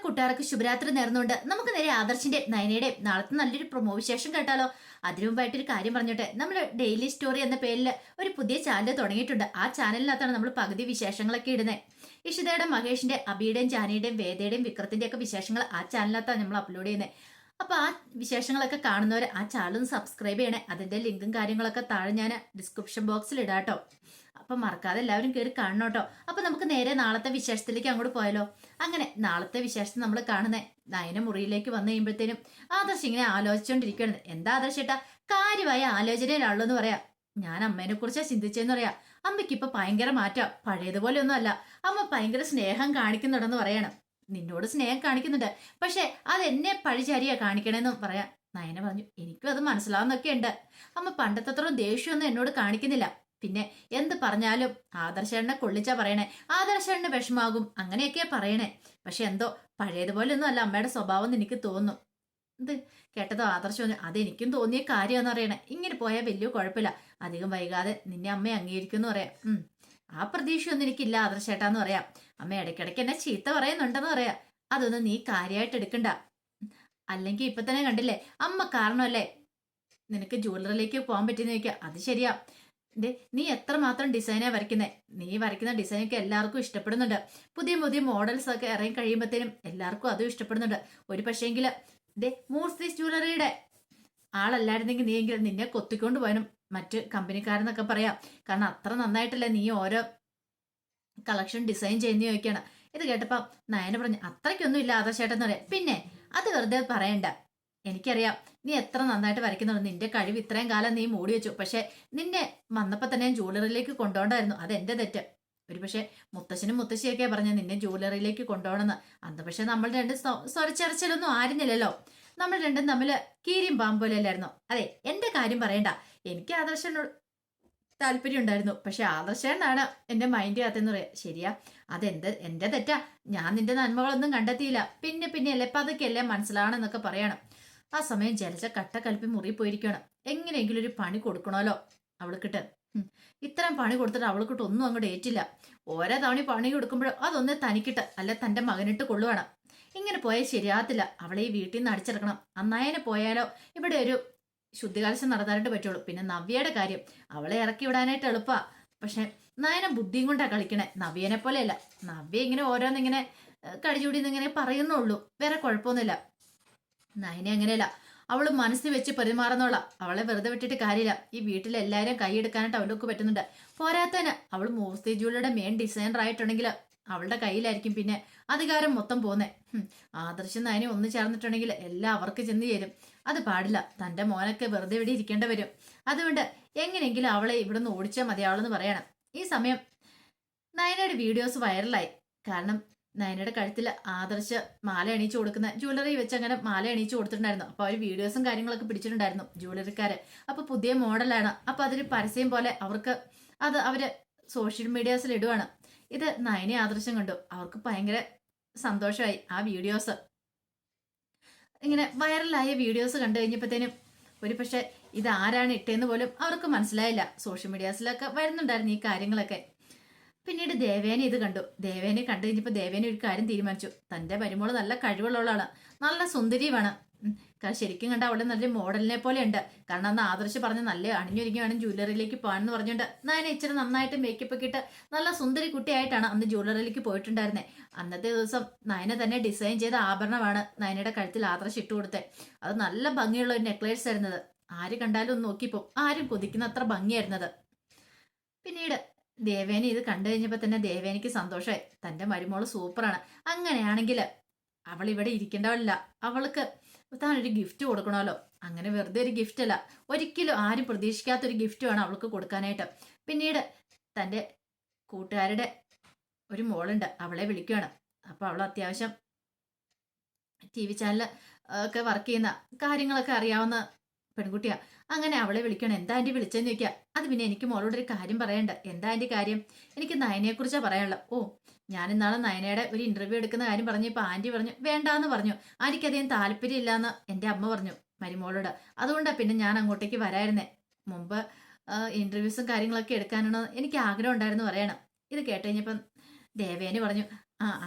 കൂട്ടുകാർക്ക് ശുഭരാത്രി നേർന്നുകൊണ്ട് നമുക്ക് നേരെ ആദർശിന്റെ നയനയുടെ നാളത്തെ നല്ലൊരു പ്രൊമോ വിശേഷം കേട്ടാലോ. അതിനു മുമ്പായിട്ടൊരു കാര്യം പറഞ്ഞോട്ടെ. നമ്മൾ ഡെയിലി സ്റ്റോറി എന്ന പേരിൽ ഒരു പുതിയ ചാനൽ തുടങ്ങിയിട്ടുണ്ട്. ആ ചാനലിനകത്താണ് നമ്മൾ പകുതി വിശേഷങ്ങളൊക്കെ ഇടുന്നത്. ഇഷിതയുടെ, മഹേഷിന്റെ, അബിയുടെയും, ജാനിയുടെയും, വേദയുടെയും, വിക്രത്തിന്റെ ഒക്കെ വിശേഷങ്ങൾ ആ ചാനലിനകത്താണ് നമ്മൾ അപ്ലോഡ് ചെയ്യുന്നത്. അപ്പൊ ആ വിശേഷങ്ങളൊക്കെ കാണുന്നവർ ആ ചാനൽ ഒന്ന് സബ്സ്ക്രൈബ് ചെയ്യണേ. അതിന്റെ ലിങ്കും കാര്യങ്ങളൊക്കെ താഴെ ഞാൻ ഡിസ്ക്രിപ്ഷൻ ബോക്സിൽ ഇടാട്ടോ. അപ്പൊ മറക്കാതെ എല്ലാവരും കയറി കാണണം കേട്ടോ. അപ്പൊ നമുക്ക് നേരെ നാളത്തെ വിശേഷത്തിലേക്ക് അങ്ങോട്ട് പോയാലോ. അങ്ങനെ നാളത്തെ വിശേഷത്തിൽ നമ്മൾ കാണുന്നേ നയന മുറിയിലേക്ക് വന്നു കഴിയുമ്പോഴത്തേനും ആദർശ് ഇങ്ങനെ ആലോചിച്ചുകൊണ്ടിരിക്കുകയാണ്. എന്താ ആദർശേട്ടാ, കാര്യമായ ആലോചനയിലാണല്ലോ എന്ന് പറയാം. ഞാൻ അമ്മേനെ കുറിച്ചാ ചിന്തിച്ചെന്ന് പറയാം. അമ്മയ്ക്ക് ഇപ്പൊ ഭയങ്കര മാറ്റം, പഴയതുപോലെ ഒന്നും അല്ല. അമ്മ ഭയങ്കര സ്നേഹം കാണിക്കുന്നുണ്ടെന്ന് പറയണം. നിന്നോട് സ്നേഹം കാണിക്കുന്നുണ്ട്, പക്ഷെ അത് എന്നെ പഴിചാരിയാ കാണിക്കണേന്നും പറയാം. നയന പറഞ്ഞു, എനിക്കും അത് മനസ്സിലാവുന്നൊക്കെ ഉണ്ട്. അമ്മ പണ്ടത്തെത്തോളം ദേഷ്യമൊന്നും എന്നോട് കാണിക്കുന്നില്ല. പിന്നെ എന്ത് പറഞ്ഞാലും ആദർശേണ്ണെ കൊള്ളിച്ചാ പറയണേ. ആദർശേണ്ണ വിഷമാകും, അങ്ങനെയൊക്കെയാ പറയണേ. പക്ഷെ എന്തോ പഴയതുപോലെ ഒന്നും അല്ല അമ്മയുടെ സ്വഭാവം എന്ന് എനിക്ക് തോന്നുന്നു. ഇത് കേട്ടതോ ആദർശം പറഞ്ഞു, അതെനിക്കും തോന്നിയ കാര്യമെന്ന് പറയണേ. ഇങ്ങനെ പോയാൽ വലിയ കുഴപ്പമില്ല, അധികം വൈകാതെ നിന്നെ അമ്മ അംഗീകരിക്കുമെന്ന് പറയാം. ആ പ്രതീക്ഷയൊന്നും എനിക്കില്ല ആദർശേട്ടാന്ന് പറയാം. അമ്മ ഇടയ്ക്കിടയ്ക്ക് എന്നെ ചീത്ത പറയുന്നുണ്ടെന്ന് പറയാം. അതൊന്നും നീ കാര്യമായിട്ട് എടുക്കണ്ട. അല്ലെങ്കിൽ ഇപ്പൊ തന്നെ കണ്ടില്ലേ, അമ്മ കാരണമല്ലേ നിനക്ക് ജ്വല്ലറിയിലേക്ക് പോകാൻ പറ്റിയെന്ന് ചോദിക്കുക. അത് ശരിയാ. നീ എത്രമാത്രം ഡിസൈനാ വരയ്ക്കുന്നത്. നീ വരയ്ക്കുന്ന ഡിസൈനൊക്കെ എല്ലാവർക്കും ഇഷ്ടപ്പെടുന്നുണ്ട്. പുതിയ പുതിയ മോഡൽസ് ഒക്കെ ഇറങ്ങി കഴിയുമ്പോഴത്തേനും എല്ലാവർക്കും അതും ഇഷ്ടപ്പെടുന്നുണ്ട്. ഒരു പക്ഷേങ്കിൽ മൂർത്തി ജ്വല്ലറിയുടെ ആളല്ലായിരുന്നെങ്കിൽ നീ എങ്കിൽ നിന്നെ കൊത്തിക്കൊണ്ട് പോയാലും മറ്റ് കമ്പനിക്കാരെന്നൊക്കെ പറയാം. കാരണം അത്ര നന്നായിട്ടല്ലേ നീ ഓരോ കളക്ഷൻ ഡിസൈൻ ചെയ്യുന്ന ചോദിക്കാണ്. ഇത് കേട്ടപ്പം നയന പറഞ്ഞു, അത്രയ്ക്കൊന്നും ഇല്ല ആദർശേട്ടെന്ന് പറയാം. പിന്നെ അത് വെറുതെ പറയണ്ട, എനിക്കറിയാം നീ എത്ര നന്നായിട്ട് വരയ്ക്കുന്നുണ്ട്. നിന്റെ കഴിവ് ഇത്രയും കാലം നീ മൂടി വെച്ചു. പക്ഷെ നിന്നെ വന്നപ്പോ തന്നെ ജ്വല്ലറിയിലേക്ക് കൊണ്ടുപോകണ്ടായിരുന്നു. അത് എന്റെ തെറ്റ്. ഒരു പക്ഷെ മുത്തശ്ശനും മുത്തശ്ശിയൊക്കെ പറഞ്ഞ നിന്നെ ജ്വല്ലറിയിലേക്ക് കൊണ്ടുപോകണമെന്ന്. അന്ന് പക്ഷെ നമ്മൾ രണ്ട് സ്വരച്ചരച്ചിലൊന്നും ആയിരുന്നില്ലല്ലോ. നമ്മൾ രണ്ടും തമ്മിൽ കീരിയും പാമ്പ് പോലെ അല്ലായിരുന്നു. അതെ, എന്റെ കാര്യം പറയണ്ട. എനിക്ക് ആദർശനോട് താല്പര്യം ഉണ്ടായിരുന്നു, പക്ഷെ ആദർശനാണ് എന്റെ മൈൻഡ് ചെയ്യാത്തെന്ന് പറയാം. ശരിയാ, എന്റെ തെറ്റാ. ഞാൻ നിന്റെ നന്മകളൊന്നും കണ്ടെത്തിയില്ല. പിന്നെ അല്ലേ പതുക്കെയല്ലേ മനസ്സിലാവണമെന്നൊക്കെ പറയണം. ആ സമയം ജലജ കട്ടക്കൽപ്പി മുറി പോയിരിക്കണം. എങ്ങനെയെങ്കിലും ഒരു പണി കൊടുക്കണമല്ലോ അവൾക്കിട്ട്. ഇത്തരം പണി കൊടുത്തിട്ട് അവൾക്കിട്ട് ഒന്നും അങ്ങോട്ട് ഏറ്റില്ല. ഓരോ തവണ പണി കൊടുക്കുമ്പോഴോ അതൊന്ന് തനിക്കിട്ട് അല്ല തന്റെ മകനിട്ട് കൊള്ളുവാണ്. ഇങ്ങനെ പോയാൽ ശരിയാകത്തില്ല. അവളെ ഈ വീട്ടിൽ നിന്ന് അടിച്ചിറക്കണം. അന്നായനെ പോയാലോ ഇവിടെ ഒരു ശുദ്ധികാലശം നടത്താനായിട്ട് പറ്റുള്ളൂ. പിന്നെ നവ്യയുടെ കാര്യം, അവളെ ഇറക്കി വിടാനായിട്ട് എളുപ്പാ. പക്ഷെ നയന ബുദ്ധിയും കൊണ്ടാ കളിക്കണേ. നവ്യനെ പോലെയല്ല. നവ്യ ഇങ്ങനെ ഓരോന്നിങ്ങനെ കടിചൂടിന്ന് ഇങ്ങനെ പറയുന്നുള്ളൂ, വേറെ കുഴപ്പമൊന്നുമില്ല. നയനെ അങ്ങനെയല്ല. അവള് മനസ്സിൽ വെച്ച് പെരുമാറുന്നോളാ. അവളെ വെറുതെ വിട്ടിട്ട് കാര്യമില്ല. ഈ വീട്ടിൽ എല്ലാവരും കൈയെടുക്കാനായിട്ട് അവൾക്ക് പറ്റുന്നുണ്ട്. പോരാത്തതിന് അവൾ മൂർത്തി ജ്വല്ലറിയുടെ മെയിൻ ഡിസൈനർ ആയിട്ടുണ്ടെങ്കിൽ അവളുടെ കയ്യിലായിരിക്കും പിന്നെ അധികാരം മൊത്തം പോന്നേ. ആദർശം നയനെ ഒന്ന് ചേർന്നിട്ടുണ്ടെങ്കിൽ എല്ലാം അവർക്ക് ചെന്ന് ചേരും. അത് പാടില്ല. തന്റെ മോനൊക്കെ വെറുതെ ഇവിടെ ഇരിക്കേണ്ടി വരും. അതുകൊണ്ട് എങ്ങനെയെങ്കിലും അവളെ ഇവിടെ നിന്ന് ഓടിച്ചാൽ മതിയാവളെന്ന് പറയണം. ഈ സമയം നയനയുടെ വീഡിയോസ് വൈറലായി. കാരണം നയനയുടെ കഴുത്തിൽ ആദർശ് മാല അണിയിച്ചു കൊടുക്കുന്ന ജ്വല്ലറി വെച്ച് അങ്ങനെ മാല അണിയിച്ചു കൊടുത്തിട്ടുണ്ടായിരുന്നു. അപ്പൊ അവർ വീഡിയോസും കാര്യങ്ങളൊക്കെ പിടിച്ചിട്ടുണ്ടായിരുന്നു ജ്വല്ലറിക്കാര്. അപ്പൊ പുതിയ മോഡലാണ്. അപ്പൊ അതൊരു പരസ്യം പോലെ അവർക്ക് അത് അവര് സോഷ്യൽ മീഡിയാസിൽ ഇടുവാണ്. ഇത് നയനെ ആദർശം കണ്ടു. അവർക്ക് ഭയങ്കര സന്തോഷമായി. ആ വീഡിയോസ് ഇങ്ങനെ വൈറലായ വീഡിയോസ് കണ്ടു കഴിഞ്ഞപ്പോഴത്തേനും ഒരു പക്ഷെ ഇത് ആരാണ് ഇട്ടേന്ന് പോലും അവർക്ക് മനസ്സിലായില്ല. സോഷ്യൽ മീഡിയാസിലൊക്കെ വരുന്നുണ്ടായിരുന്നു ഈ കാര്യങ്ങളൊക്കെ. പിന്നീട് ദേവേനെ ഇത് കണ്ടു. ദേവേനെ കണ്ടു കഴിഞ്ഞപ്പോൾ ദേവേനെ ഒരു കാര്യം തീരുമാനിച്ചു. തന്റെ മരുമോള് നല്ല കഴിവുള്ളവളാണ്, നല്ല സുന്ദരിയുമാണ്. ശരിക്കും കണ്ട അവളെ നല്ല മോഡലിനെ പോലെ ഉണ്ട്. കാരണം അന്ന് ആദർശ് പറഞ്ഞ് നല്ല അണിഞ്ഞൊരുങ്ങി വേണം ജ്വല്ലറിയിലേക്ക് പോകാനെന്ന് പറഞ്ഞുകൊണ്ട് നയനെ ഇച്ചിരി നന്നായിട്ട് മേക്കപ്പ് ഒക്കെ ഇട്ട് നല്ല സുന്ദരി കുട്ടിയായിട്ടാണ് അന്ന് ജ്വല്ലറിയിലേക്ക് പോയിട്ടുണ്ടായിരുന്നത്. അന്നത്തെ ദിവസം നയന തന്നെ ഡിസൈൻ ചെയ്ത ആഭരണമാണ് നയനയുടെ കഴുത്തിൽ ആദർശ് ഇട്ട് കൊടുത്തത്. അത് നല്ല ഭംഗിയുള്ള ഒരു നെക്ലേസ് ആയിരുന്നത്. ആര് കണ്ടാലും ഒന്ന് നോക്കിപ്പോ ആരും കൊതിക്കുന്ന അത്ര ഭംഗിയായിരുന്നത്. പിന്നീട് ദേവേനെ ഇത് കണ്ടു കഴിഞ്ഞപ്പോ തന്നെ ദേവേനിക്ക് സന്തോഷമായി. തന്റെ മരുമോള് സൂപ്പറാണ്. അങ്ങനെയാണെങ്കിൽ അവൾ ഇവിടെ ഇരിക്കേണ്ടവളല്ല. അവൾക്ക് താനൊരു ഗിഫ്റ്റ് കൊടുക്കണമല്ലോ. അങ്ങനെ വെറുതെ ഒരു ഗിഫ്റ്റ് അല്ല, ഒരിക്കലും ആരും പ്രതീക്ഷിക്കാത്തൊരു ഗിഫ്റ്റ് വേണം അവൾക്ക് കൊടുക്കാനായിട്ട്. പിന്നീട് തന്റെ കൂട്ടുകാരുടെ ഒരു മോളുണ്ട്, അവളെ വിളിക്കുകയാണ്. അപ്പൊ അവൾ അത്യാവശ്യം TV ചാനൽ ഒക്കെ വർക്ക് ചെയ്യുന്ന കാര്യങ്ങളൊക്കെ അറിയാവുന്ന പെൺകുട്ടിയാ. അങ്ങനെ അവളെ വിളിക്കണം. എന്താ ആന്റി വിളിച്ചെന്ന് ചോദിക്കുക. അത് പിന്നെ എനിക്ക് മോളോട് ഒരു കാര്യം പറയണ്ട. എന്താ ആന്റി കാര്യം? എനിക്ക് നയനയെ കുറിച്ചാ പറയാനുള്ളത്. ഓ, ഞാൻ ഇന്നാളെ നയനയുടെ ഒരു ഇന്റർവ്യൂ എടുക്കുന്ന കാര്യം പറഞ്ഞു. ഇപ്പൊ ആന്റി പറഞ്ഞു വേണ്ടാന്ന് പറഞ്ഞു. ആന്റിക്ക് അധികം താല്പര്യം ഇല്ലാന്ന് എന്റെ അമ്മ പറഞ്ഞു മരുമോളോട്. അതുകൊണ്ടാ പിന്നെ ഞാൻ അങ്ങോട്ടേക്ക് വരായിരുന്നേ. മുമ്പ് ഇന്റർവ്യൂസും കാര്യങ്ങളൊക്കെ എടുക്കാനാണ് എനിക്ക് ആഗ്രഹം ഉണ്ടായിരുന്നു പറയണം. ഇത് കേട്ട് കഴിഞ്ഞപ്പം ദേവേനെ പറഞ്ഞു,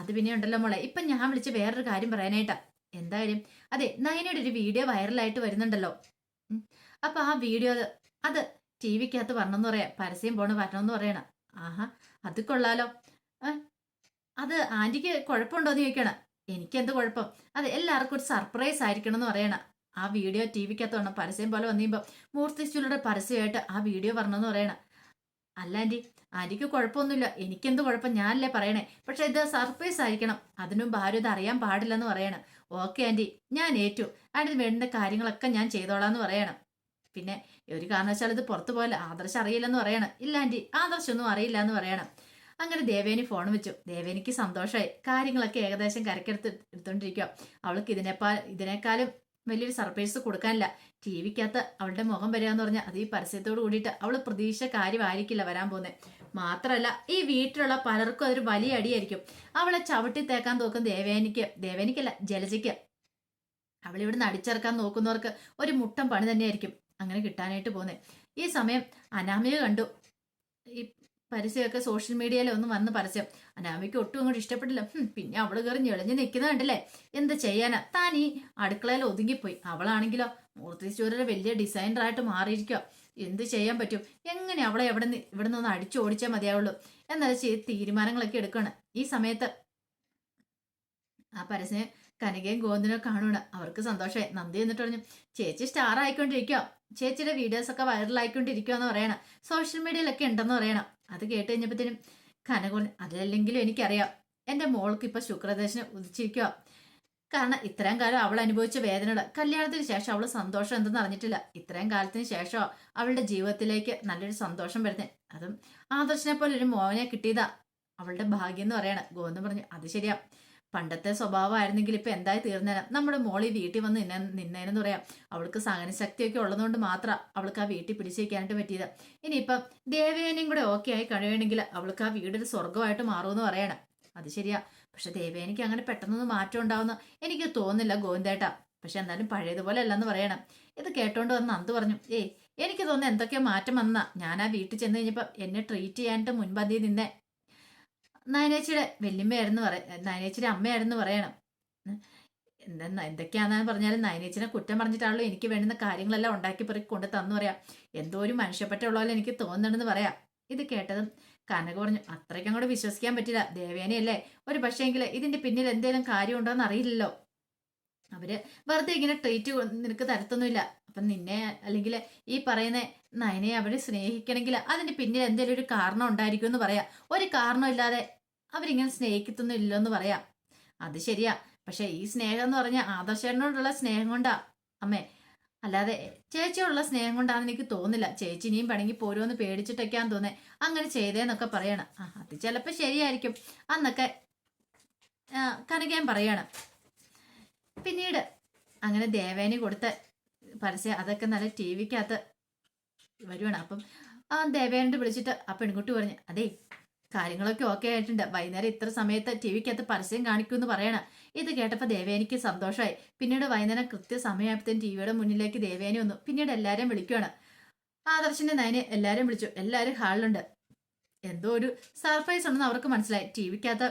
അത് പിന്നെ ഉണ്ടല്ലോ മോളെ. ഇപ്പൊ ഞാൻ വിളിച്ച് വേറൊരു കാര്യം പറയാനായിട്ടാ. എന്തായാലും അതെ, നയനയുടെ ഒരു വീഡിയോ വൈറലായിട്ട് വരുന്നുണ്ടല്ലോ. ഉം. അപ്പൊ ആ വീഡിയോ അത് ടി വിക്കകത്ത് വരണമെന്ന് പറയാ, പരസ്യം വരണമെന്ന് പറയണം. ആഹാ, അത് കൊള്ളാലോ. ഏ, അത് ആന്റിക്ക് കുഴപ്പമുണ്ടോന്ന് ചോദിക്കണം. എനിക്കെന്ത് കുഴപ്പം? അതെ, എല്ലാവർക്കും ഒരു സർപ്രൈസ് ആയിരിക്കണം എന്ന് പറയണം. ആ വീഡിയോ ടി വിക്കകത്ത് വേണം, പരസ്യം പോലെ വന്നിപ്പോ മൂർത്തി സ്റ്റൂലുടെ പരസ്യമായിട്ട് ആ വീഡിയോ വരണമെന്ന് പറയണം. അല്ല ആന്റി, ആന്റിക്ക് കുഴപ്പമൊന്നുമില്ല, എനിക്കെന്ത് കുഴപ്പം, ഞാനല്ലേ പറയണേ. പക്ഷെ ഇത് സർപ്രൈസ് ആയിരിക്കണം, അതിനു മുമ്പ് ആരും ഇത് അറിയാൻ പാടില്ലെന്ന് പറയണം. ഓക്കെ ആന്റി, ഞാൻ ഏറ്റു. ആന്റി വേണ്ട കാര്യങ്ങളൊക്കെ ഞാൻ ചെയ്തോളാം എന്ന് പറയണം. പിന്നെ ഒരു കാരണവശാലും ഇത് പുറത്തു പോലെ ആദർശ് അറിയില്ലെന്ന് പറയണം. ഇല്ല ആന്റി, ആദർശൊന്നും അറിയില്ല എന്ന് പറയണം. അങ്ങനെ ദേവേനി ഫോൺ വെച്ചു. ദേവേനിക്ക് സന്തോഷമായി, കാര്യങ്ങളൊക്കെ ഏകദേശം കരക്കെടുത്ത് എടുത്തോണ്ടിരിക്കുക. അവൾക്ക് ഇതിനേക്കാളും വലിയൊരു സർപ്രൈസ് കൊടുക്കാനില്ല. ടി വിക്കകത്ത് അവളുടെ മുഖം വരിക എന്ന് പറഞ്ഞാൽ അത് ഈ പരസ്യത്തോട് കൂടിയിട്ട് അവള് പ്രതീക്ഷ കാര്യമായിരിക്കില്ല വരാൻ പോകുന്നത്. മാത്രമല്ല ഈ വീട്ടിലുള്ള പലർക്കും അതൊരു വലിയ അടിയായിരിക്കും. അവളെ ചവിട്ടി തേക്കാൻ നോക്കും ദേവേനിക്കല്ല, ജലജയ്ക്ക്. അവളിവിടെ നടിച്ചിറക്കാൻ നോക്കുന്നവർക്ക് ഒരു മുട്ടം പണി തന്നെയായിരിക്കും അങ്ങനെ കിട്ടാനായിട്ട് പോകുന്നത്. ഈ സമയം അനാമിക കണ്ടു ഈ പരസ്യമൊക്കെ സോഷ്യൽ മീഡിയയിൽ ഒന്ന് വന്ന് പരസ്യം. അനാമിക്ക് ഒട്ടും അങ്ങോട്ട് ഇഷ്ടപ്പെട്ടില്ല. പിന്നെ അവള് കയറി ഞെളിഞ്ഞ് നിൽക്കുന്ന കണ്ടില്ലേ. എന്ത് ചെയ്യാനാ, താൻ ഈ അടുക്കളയിൽ ഒതുങ്ങിപ്പോയി. അവളാണെങ്കിലോ മൂർത്തി സ്റ്റോറിയുടെ വലിയ ഡിസൈനറായിട്ട് മാറിയിരിക്കുക. എന്ത് ചെയ്യാൻ പറ്റും? എങ്ങനെ അവളെ ഇവിടെ നിന്ന് അടിച്ചോടിച്ചാൽ മതിയാവുള്ളൂ എന്നാലും തീരുമാനങ്ങളൊക്കെ എടുക്കണം. ഈ സമയത്ത് ആ പരസ്യം കനകയും ഗോവിന്ദനും കാണുകയാണ്. അവർക്ക് സന്തോഷമായി. നന്ദി എന്നിട്ട് പറഞ്ഞു, ചേച്ചി സ്റ്റാർ ആയിക്കൊണ്ടിരിക്കുക, ചേച്ചിയുടെ വീഡിയോസ് ഒക്കെ വൈറലായിക്കൊണ്ടിരിക്കുക എന്ന് പറയണം. സോഷ്യൽ മീഡിയയിലൊക്കെ ഉണ്ടെന്ന് പറയണം. അത് കേട്ട് കഴിഞ്ഞപ്പോഴത്തേനും കനക അതല്ലെങ്കിലും എനിക്കറിയാം, എൻ്റെ മോൾക്ക് ഇപ്പൊ ശുക്രദശന് ഉദിച്ചിരിക്കുക. കാരണം ഇത്രയും കാലം അവൾ അനുഭവിച്ച വേദനകൾ, കല്യാണത്തിന് ശേഷം അവൾ സന്തോഷം എന്തെന്ന് അറിഞ്ഞിട്ടില്ല. ഇത്രയും കാലത്തിന് ശേഷം അവളുടെ ജീവിതത്തിലേക്ക് നല്ലൊരു സന്തോഷം വരുന്നത്. അതും ആദർശനെ പോലെ ഒരു മോനെ കിട്ടിയതാ അവളുടെ ഭാഗ്യം എന്ന് പറയണം. ഗോവിന്ദൻ പറഞ്ഞു, അത് ശരിയാ, പണ്ടത്തെ സ്വഭാവമായിരുന്നെങ്കിൽ ഇപ്പൊ എന്തായി തീർന്നേനെ. നമ്മുടെ മോളി വീട്ടിൽ വന്ന് നിന്നേനെന്ന് പറയാം. അവൾക്ക് സഹനശക്തിയൊക്കെ ഉള്ളതുകൊണ്ട് മാത്രം അവൾക്ക് ആ വീട്ടിൽ പിടിച്ചേക്കാനായിട്ട് പറ്റിയത്. ഇനിയിപ്പം ദേവേനയും കൂടെ ഓക്കെ ആയി കഴിയണമെങ്കിൽ അവൾക്ക് ആ വീടൊരു സ്വർഗമായിട്ട് മാറുമെന്ന് പറയണം. അത് ശരിയാ, പക്ഷെ ദേവേനിക്ക് അങ്ങനെ പെട്ടെന്നൊന്നും മാറ്റം ഉണ്ടാവുന്ന എനിക്ക് തോന്നുന്നില്ല ഗോവിന്ദേട്ടാ. പക്ഷെ എന്നാലും പഴയതുപോലെ അല്ലെന്ന് പറയണം. ഇത് കേട്ടോണ്ട് വന്ന് നന്ദു പറഞ്ഞു, എനിക്ക് തോന്നുന്നു എന്തൊക്കെയോ മാറ്റം വന്നാ. ഞാൻ ആ വീട്ടിൽ ചെന്ന് കഴിഞ്ഞപ്പോ എന്നെ ട്രീറ്റ് ചെയ്യാനായിട്ട് മുൻപന്തിയിൽ നിന്നെ നയനേച്ചിയുടെ വല്യമ്മയായിരുന്നു നയനേച്ചിയുടെ അമ്മയായിരുന്നു പറയണം. എന്തൊക്കെയാണെന്ന് പറഞ്ഞാലും നയനേച്ചിനെ കുറ്റം പറഞ്ഞിട്ടാണല്ലോ എനിക്ക് വേണ്ടുന്ന കാര്യങ്ങളെല്ലാം ഉണ്ടാക്കി പെറുക്കി കൊണ്ട് തന്നു പറയാം. എന്തോ ഒരു മനുഷ്യപ്പെട്ട ഉള്ള പോലെ എനിക്ക് തോന്നുന്നുണ്ടെന്ന് പറയാം. ഇത് കേട്ടതും കനക പറഞ്ഞു, അത്രയ്ക്കും അങ്ങോട്ട് വിശ്വസിക്കാൻ പറ്റില്ല. ദേവേനയല്ലേ, ഒരു പക്ഷേങ്കിൽ ഇതിന്റെ പിന്നിൽ എന്തെങ്കിലും കാര്യം ഉണ്ടോ എന്ന് അറിയില്ലല്ലോ. അവര് വെറുതെ ഇങ്ങനെ ട്രീറ്റ് നിനക്ക് തരത്തൊന്നുമില്ല. അപ്പം നിന്നെ അല്ലെങ്കിൽ ഈ പറയുന്ന നയനെ അവരെ സ്നേഹിക്കണമെങ്കിൽ അതിന്റെ പിന്നിൽ എന്തെങ്കിലും ഒരു കാരണം ഉണ്ടായിരിക്കും എന്ന് പറയാം. ഒരു കാരണമില്ലാതെ അവരിങ്ങനെ സ്നേഹിക്കത്തൊന്നും ഇല്ലെന്ന് പറയാം. അത് ശരിയാ, പക്ഷെ ഈ സ്നേഹം എന്ന് പറഞ്ഞാൽ ആദർശനോടുള്ള സ്നേഹം കൊണ്ടാ അമ്മേ, അല്ലാതെ ചേച്ചിയോടുള്ള സ്നേഹം കൊണ്ടാണെന്ന് എനിക്ക് തോന്നില്ല. ചേച്ചി ഇനിയും പണങ്ങി പോരുമെന്ന് പേടിച്ചിട്ടൊക്കെയാന്ന് തോന്നേ അങ്ങനെ ചെയ്തേന്നൊക്കെ പറയണം. അത് ചിലപ്പോൾ ശരിയായിരിക്കും അന്നൊക്കെ കനകയും പറയണം. പിന്നീട് അങ്ങനെ ദേവേനി കൊടുത്ത പരസ്യം അതൊക്കെ നല്ല ടി വിക്കകത്ത് വരുവാണ്. അപ്പം ആ ദേവേനെ വിളിച്ചിട്ട് ആ പെൺകുട്ടി പറഞ്ഞു, അതേ കാര്യങ്ങളൊക്കെ ഓക്കെ ആയിട്ടുണ്ട്, വൈകുന്നേരം ഇത്ര സമയത്ത് ടി വിക്കകത്ത് പരസ്യം കാണിക്കുമെന്ന് പറയണം. ഇത് കേട്ടപ്പോൾ ദേവേനിക്ക് സന്തോഷമായി. പിന്നീട് വൈകുന്നേരം കൃത്യസമയമായപ്പോഴത്തേനും ടി വിയുടെ മുന്നിലേക്ക് ദേവേനി വന്നു. പിന്നീട് എല്ലാവരും വിളിക്കുകയാണ്. ആദർശിന്റെ നയനെ എല്ലാവരും വിളിച്ചു. എല്ലാവരും ഹാളിലുണ്ട്. എന്തോ ഒരു സർപ്രൈസ് ഉണ്ടെന്ന് അവർക്ക് മനസ്സിലായി. ടി വിക്കകത്ത്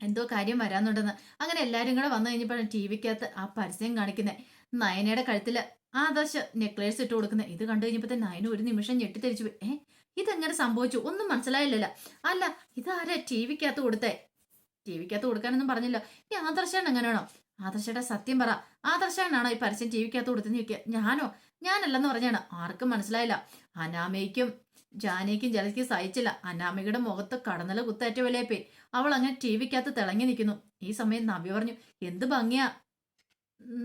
എന്തോ കാര്യം വരാന്നുണ്ടെന്ന്. അങ്ങനെ എല്ലാവരും കൂടെ വന്നു കഴിഞ്ഞപ്പോഴാണ് ടി വിക്കകത്ത് ആ പരസ്യം കാണിക്കുന്നത്. നയനയുടെ കഴുത്തിൽ ആദർശ് നെക്ലേസ് ഇട്ട് കൊടുക്കുന്നത്. ഇത് കണ്ടു കഴിഞ്ഞപ്പോഴത്തെ നയന ഒരു നിമിഷം ഞെട്ടിത്തിരിച്ചു പോയി. ഇതെങ്ങനെ സംഭവിച്ചു? ഒന്നും മനസ്സിലായില്ലല്ലോ. അല്ല, ഇതാരാ ടി വിക്കകത്ത് കൊടുത്തേ? ടി വിക്കകത്ത് കൊടുക്കാനൊന്നും പറഞ്ഞില്ല. ഈ ആദർശാണ് എങ്ങനെയാണോ? ആദർശയുടെ സത്യം പറ, ആദർശാണാണോ ഈ പരസ്യം ടി വിക്കകത്ത് കൊടുത്തെന്ന് ചോദിക്കുക. ഞാനോ? ഞാനല്ലെന്ന് പറഞ്ഞാണ്. ആർക്കും മനസ്സിലായില്ല. അനാമയ്ക്കും ജാനയ്ക്കും ജലയ്ക്കും സഹിച്ചില്ല. അനാമികയുടെ മുഖത്ത് കടന്നല കുത്തേറ്റ വിലയപ്പേ അവൾ അങ്ങനെ ടി വിക്കകത്ത് തിളങ്ങി നിൽക്കുന്നു. ഈ സമയം നവ്യ പറഞ്ഞു, എന്ത് ഭംഗിയാ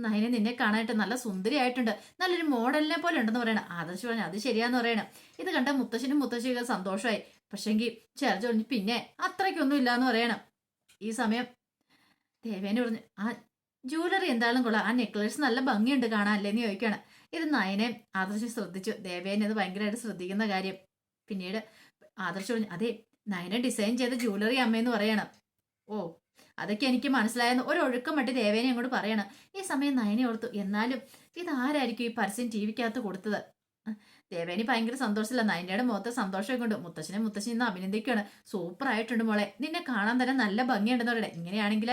നയനെ നിന്നെ കാണാനായിട്ട്, നല്ല സുന്ദരിയായിട്ടുണ്ട്, നല്ലൊരു മോഡലിനെ പോലെ ഉണ്ടെന്ന് പറയണം. ആദർശ് പറഞ്ഞു, അത് ശരിയാന്ന് പറയണം. ഇത് കണ്ട മുത്തശ്ശനും മുത്തശ്ശിയൊക്കെ സന്തോഷമായി. പക്ഷെങ്കിൽ ചേർച്ച പറഞ്ഞു, പിന്നെ അത്രയ്ക്കൊന്നും ഇല്ലാന്ന് പറയണം. ഈ സമയം ദേവേനെ പറഞ്ഞു, ആ ജ്വല്ലറി എന്തായാലും കൊള്ളാം, ആ നെക്ലേസ് നല്ല ഭംഗിയുണ്ട് കാണാൻ അല്ലേന്ന് ചോദിക്കുകയാണ്. ഇത് നയനെ ആദർശം ശ്രദ്ധിച്ചു. ദേവേനെ അത് ഭയങ്കരമായിട്ട് ശ്രദ്ധിക്കുന്ന കാര്യം. പിന്നീട് ആദർശ് പറഞ്ഞു, അതെ നയനെ ഡിസൈൻ ചെയ്ത ജ്വല്ലറി അമ്മയെന്ന് പറയണം. ഓ, അതൊക്കെ എനിക്ക് മനസ്സിലായെന്ന് ഒരു ഒഴുക്കം മട്ടി ദേവേനെ അങ്ങോട്ട് പറയണം. ഈ സമയം നയനെ ഓർത്തു, എന്നാലും ഇതാരായിരിക്കും ഈ പരസ്യം ടി വിക്കകത്ത് കൊടുത്തത്? ദേവേനി ഭയങ്കര സന്തോഷത്തില്ല. നയനയുടെ മുഖത്തെ സന്തോഷം കൊണ്ട് മുത്തശ്ശനെ മുത്തശ്ശി ഇന്ന് അഭിനന്ദിക്കുകയാണ്. സൂപ്പർ ആയിട്ടുണ്ട് മോളെ, നിന്നെ കാണാൻ തന്നെ നല്ല ഭംഗിയുണ്ടെന്ന് പറയണേ. ഇങ്ങനെയാണെങ്കിൽ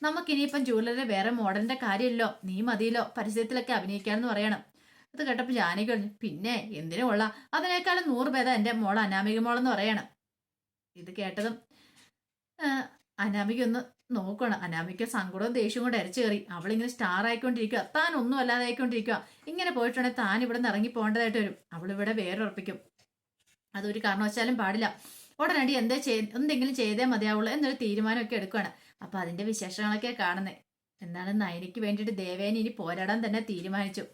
നമുക്കിനിയിപ്പം ജ്വല്ലറി വേറെ മോഡലിന്റെ കാര്യമില്ലോ, നീ മതിയല്ലോ പരസ്യത്തിലൊക്കെ അഭിനയിക്കാന്ന് പറയണം. അത് കേട്ടപ്പോൾ ജാനകി പറഞ്ഞു, പിന്നെ എന്തിനു കൊള്ളാം, അതിനേക്കാളും 100 ഭേദം എന്റെ മോൾ അനാമിക മോളെന്ന് പറയണം. ഇത് കേട്ടതും അനാമിക ഒന്ന് നോക്കണം. അനാമിക സങ്കടവും ദേഷ്യവും കൊണ്ട് അരച്ചു കയറി. അവളിങ്ങനെ സ്റ്റാർ ആയിക്കൊണ്ടിരിക്കുക, താൻ ഒന്നും അല്ലാതെ ആയിക്കൊണ്ടിരിക്കുക. ഇങ്ങനെ പോയിട്ടുണ്ടെങ്കിൽ താൻ ഇവിടെ നിന്ന് ഇറങ്ങി പോകേണ്ടതായിട്ട് വരും. അവളിവിടെ വേരുറപ്പിക്കും. അതൊരു കാരണവശാലും പാടില്ല. ഉടനടി എന്തെങ്കിലും ചെയ്തേ മതിയാവുള്ളൂ എന്നൊരു തീരുമാനമൊക്കെ എടുക്കുകയാണ്. അപ്പൊ അതിന്റെ വിശേഷങ്ങളൊക്കെ കാണുന്നത്. എന്താണ്, നയനിക്ക് വേണ്ടിയിട്ട് ദേവേനി ഇനി പോരാടാൻ തന്നെ തീരുമാനിച്ചു.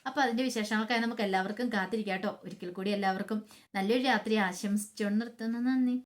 അപ്പൊ അതിന്റെ വിശേഷങ്ങൾക്കായി നമുക്ക് എല്ലാവർക്കും കാത്തിരിക്കാം കേട്ടോ. ഒരിക്കൽ കൂടി എല്ലാവർക്കും നല്ലൊരു രാത്രി ആശംസിച്ചുകൊണ്ട് നിർത്തുന്നു. നന്ദി.